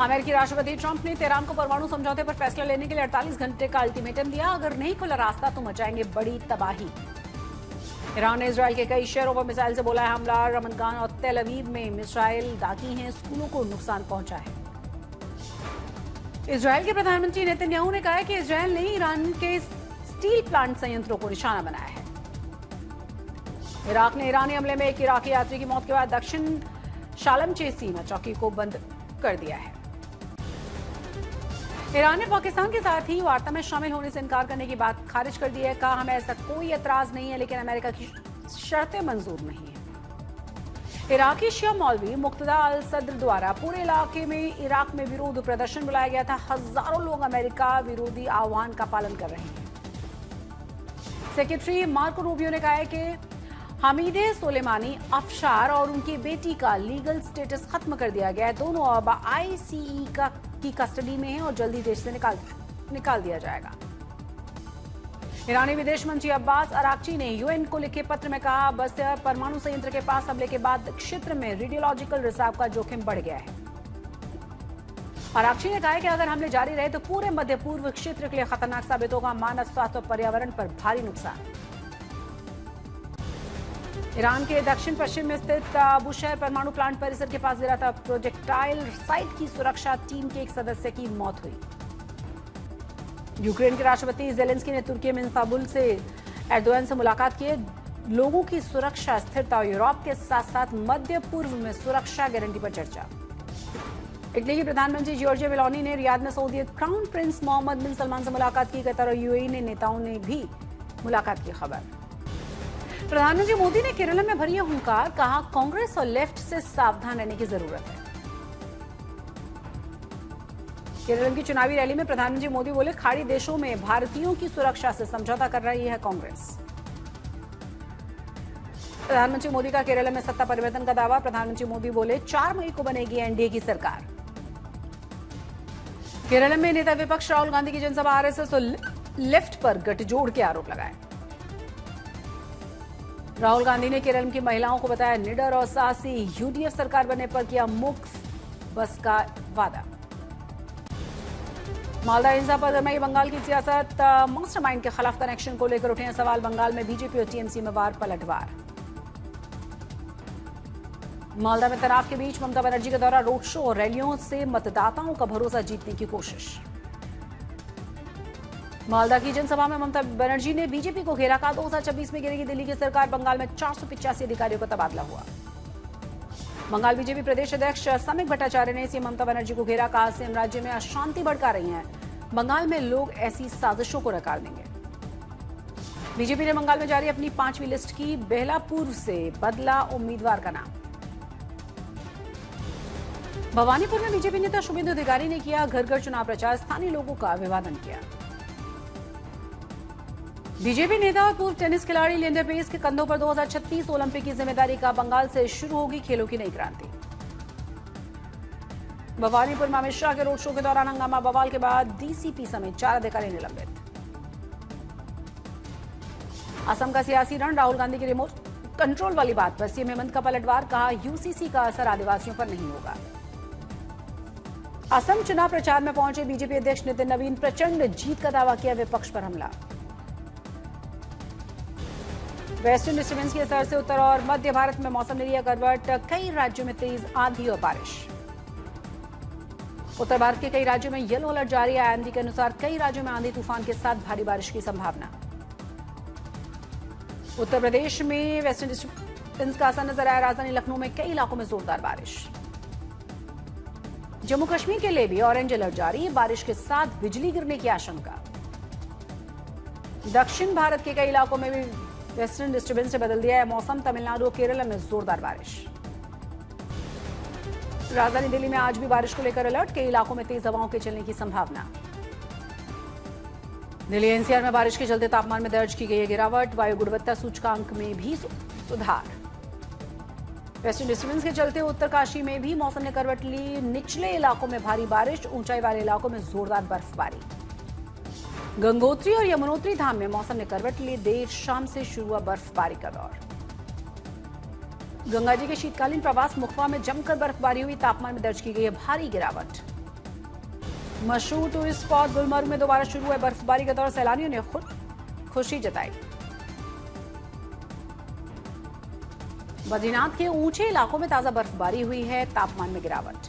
अमेरिकी राष्ट्रपति ट्रंप ने तेहरान को परमाणु समझौते पर फैसला लेने के लिए 48 घंटे का अल्टीमेटम दिया। अगर नहीं खुला रास्ता तो मचाएंगे बड़ी तबाही। ईरान ने इजरायल के कई शहरों पर मिसाइल से बोला है हमला। रमजान और तेल अवीव में मिसाइल दागी हैं, स्कूलों को नुकसान पहुंचा है। इजरायल के प्रधानमंत्री नेतन्याहू ने कहा है कि इजरायल ने ईरान के स्टील प्लांट संयंत्रों को निशाना बनाया है। इराक ने ईरानी हमले में एक इराकी यात्री की मौत के बाद दक्षिण शालमचे सीमा चौकी को बंद कर दिया है। ईरान ने पाकिस्तान के साथ ही वार्ता में शामिल होने से इनकार करने की बात खारिज कर दी है। कहा हमें ऐसा कोई एतराज नहीं है, लेकिन अमेरिका की शर्तें मंजूर नहीं है। इराकी शिया मौलवी मुक्तदा अल सद्र द्वारा पूरे इलाके में इराक में विरोध प्रदर्शन बुलाया गया था। हजारों लोग अमेरिका विरोधी आह्वान का पालन कर रहे हैं। सेक्रेटरी मार्को रूबियो ने कहा है कि हमीदे सुलेमानी अफशार और उनकी बेटी का लीगल स्टेटस खत्म कर दिया गया है। दोनों अब आईसीई की कस्टडी में हैं और जल्दी देश से निकाल दिया जाएगा। ईरानी विदेश मंत्री अब्बास अराक्ची ने यूएन को लिखे पत्र में कहा बस परमाणु संयंत्र के पास हमले के बाद क्षेत्र में रेडियोलॉजिकल रिसाव का जोखिम बढ़ गया है। अराक्ची ने कहा है कि अगर हमले जारी रहे तो पूरे मध्य पूर्व क्षेत्र के लिए खतरनाक साबित होगा। मानव स्वास्थ्य और पर्यावरण पर भारी नुकसान। ईरान के दक्षिण पश्चिम में स्थित बुशहर परमाणु प्लांट परिसर के पास गिरा था प्रोजेक्टाइल। साइट की सुरक्षा टीम के एक सदस्य की मौत हुई। यूक्रेन के राष्ट्रपति जेलेंस्की ने तुर्की में इस्तांबुल से एर्दोगन से मुलाकात की। लोगों की सुरक्षा, स्थिरता और यूरोप के साथ साथ मध्य पूर्व में सुरक्षा गारंटी पर चर्चा। इटली के प्रधानमंत्री जॉर्जिया मेलोनी ने रियाद में सऊदी क्राउन प्रिंस मोहम्मद बिन सलमान से मुलाकात की। कतर और यूएई ने नेताओं ने भी मुलाकात की खबर। प्रधानमंत्री मोदी ने केरल में भरी हुंकार। कहा कांग्रेस और लेफ्ट से सावधान रहने की जरूरत है। केरल की चुनावी रैली में प्रधानमंत्री मोदी बोले खाड़ी देशों में भारतीयों की सुरक्षा से समझौता कर रही है कांग्रेस। प्रधानमंत्री मोदी का केरल में सत्ता परिवर्तन का दावा। प्रधानमंत्री मोदी बोले 4 मई को बनेगी एनडीए की सरकार। केरल में नेता विपक्ष राहुल गांधी की जनसभा आरएसएस और लेफ्ट पर गठजोड़ के आरोप लगाए। राहुल गांधी ने केरल की महिलाओं को बताया निडर और साहसी। यूडीएफ सरकार बनने पर किया मुफ्त बस का वादा। मालदा हिंसा पर मई बंगाल की सियासत। मास्टरमाइंड के खिलाफ कनेक्शन को लेकर उठे हैं सवाल। बंगाल में बीजेपी और टीएमसी में वार पलटवार। मालदा में तनाव के बीच ममता बनर्जी का दौरा। रोड शो और रैलियों से मतदाताओं का भरोसा जीतने की कोशिश। मालदा की जनसभा में ममता बनर्जी ने बीजेपी को घेरा। कहा 2026 में गिरेगी दिल्ली की सरकार। बंगाल में 485 अधिकारियों का तबादला हुआ। बंगाल बीजेपी प्रदेश अध्यक्ष समिक भट्टाचार्य ने सीएम ममता बनर्जी को घेरा। कहा सीएम राज्य में अशांति भड़का रही हैं। बंगाल में लोग ऐसी साजिशों को नकार देंगे। बीजेपी ने बंगाल में जारी अपनी 5वीं लिस्ट की। बेलापुर से बदला उम्मीदवार का नाम। भवानीपुर में बीजेपी नेता शुभेंदु अधिकारी ने किया घर घर चुनाव प्रचार। स्थानीय लोगों का अभिवादन किया। बीजेपी नेता और पूर्व टेनिस खिलाड़ी लिएंडर पेस के कंधों पर 2036 ओलंपिक की जिम्मेदारी। का बंगाल से शुरू होगी खेलों की नई क्रांति। भवानीपुर में अमित शाह के रोड शो के दौरान हंगामा। बवाल के बाद डीसीपी समेत 4 अधिकारी निलंबित। असम का सियासी रण। राहुल गांधी की रिमोट कंट्रोल वाली बात पर सीएम हेमंत का पलटवार। कहा यूसीसी का असर आदिवासियों पर नहीं होगा। असम चुनाव प्रचार में पहुंचे बीजेपी अध्यक्ष नितिन नवीन। प्रचंड जीत का दावा किया। विपक्ष पर हमला। वेस्टर्न डिस्टर्बेंस के असर से उत्तर और मध्य भारत में मौसम ने लिया करवट। कई राज्यों में तेज आंधी और बारिश। उत्तर भारत के कई राज्यों में येलो अलर्ट जारी है। आईएमडी के अनुसार कई राज्यों में आंधी तूफान के साथ भारी बारिश की संभावना। उत्तर प्रदेश में वेस्टर्न डिस्टर्बेंस का असर नजर आया। राजधानी लखनऊ में कई इलाकों में जोरदार बारिश। जम्मू कश्मीर के लिए भी ऑरेंज अलर्ट जारी। बारिश के साथ बिजली गिरने की आशंका। दक्षिण भारत के कई इलाकों में भी वेस्टर्न डिस्टर्बेंस ने बदल दिया है मौसम। तमिलनाडु और केरल में जोरदार बारिश। राजधानी दिल्ली में आज भी बारिश को लेकर अलर्ट। कई इलाकों में तेज हवाओं के चलने की संभावना। दिल्ली एनसीआर में बारिश के चलते तापमान में दर्ज की गई है गिरावट। वायु गुणवत्ता सूचकांक में भी सुधार। वेस्टर्न डिस्टर्बेंस के चलते उत्तरकाशी में भी मौसम ने करवट ली। निचले इलाकों में भारी बारिश। ऊंचाई वाले इलाकों में जोरदार बर्फबारी। गंगोत्री और यमुनोत्री धाम में मौसम ने करवट ली। देर शाम से शुरू हुआ बर्फबारी का दौर। गंगा जी के शीतकालीन प्रवास मुखवा में जमकर बर्फबारी हुई। तापमान में दर्ज की गई है भारी गिरावट। मशहूर टूरिस्ट स्पॉट गुलमर्ग में दोबारा शुरू हुआ बर्फबारी के दौर, सैलानियों ने खुद खुशी जताई। बद्रीनाथ के ऊंचे इलाकों में ताजा बर्फबारी हुई है, तापमान में गिरावट।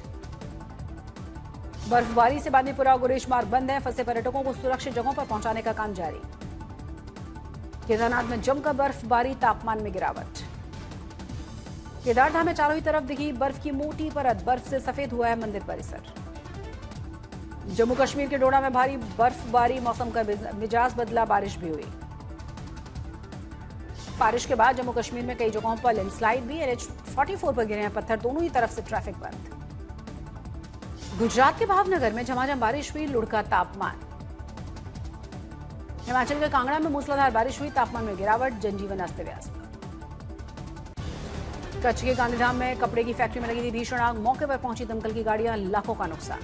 बर्फबारी से बांदीपुरा गुरेश मार्ग बंद है, फंसे पर्यटकों को सुरक्षित जगहों पर पहुंचाने का काम जारी। केदारनाथ में जमकर बर्फबारी, तापमान में गिरावट। केदारधाम में चारों ही तरफ दिखी बर्फ की मोटी परत, बर्फ से सफेद हुआ है मंदिर परिसर। जम्मू कश्मीर के डोडा में भारी बर्फबारी, मौसम का मिजाज बदला, बारिश भी हुई। बारिश के बाद जम्मू कश्मीर में कई जगहों पर लैंडस्लाइड भी, NH-44 पर गिरे हैं पत्थर, दोनों ही तरफ से ट्रैफिक बंद। गुजरात के भावनगर में झमाझम बारिश हुई, लुढ़का तापमान। हिमाचल के कांगड़ा में मूसलाधार बारिश हुई, तापमान में गिरावट, जनजीवन अस्त व्यस्त। कच्छ के गांधीधाम में कपड़े की फैक्ट्री में लगी थी भीषण आग, मौके पर पहुंची दमकल की गाड़ियां, लाखों का नुकसान।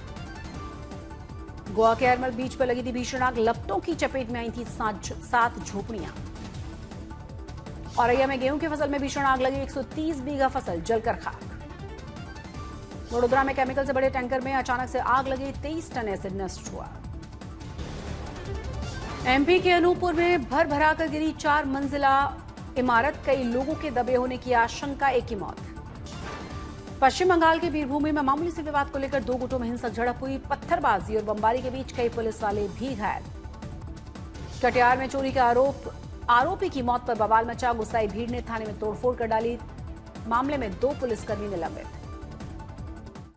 गोवा के हरमल बीच पर लगी थी भीषण आग, लपटों की चपेट में आई थी 7 झोपड़ियां। औरैया में गेहूं की फसल में भीषण आग लगी, 130 बीघा फसल जलकर खाक। वडोदरा में केमिकल से बड़े टैंकर में अचानक से आग लगी, 23 टन एसिड नष्ट हुआ। MP के अनूपपुर में भर भरा कर गिरी 4 मंजिला इमारत, कई लोगों के दबे होने की आशंका, एक की मौत। पश्चिम बंगाल के बीरभूमि में मामूली से विवाद को लेकर 2 गुटों में हिंसक झड़प हुई, पत्थरबाजी और बमबारी के बीच कई पुलिस वाले भी घायल। कटिहार में चोरी के आरोपी की मौत पर बवाल मचा, गुस्साई भीड़ ने थाने में तोड़फोड़ कर डाली, मामले में 2 पुलिसकर्मी निलंबित।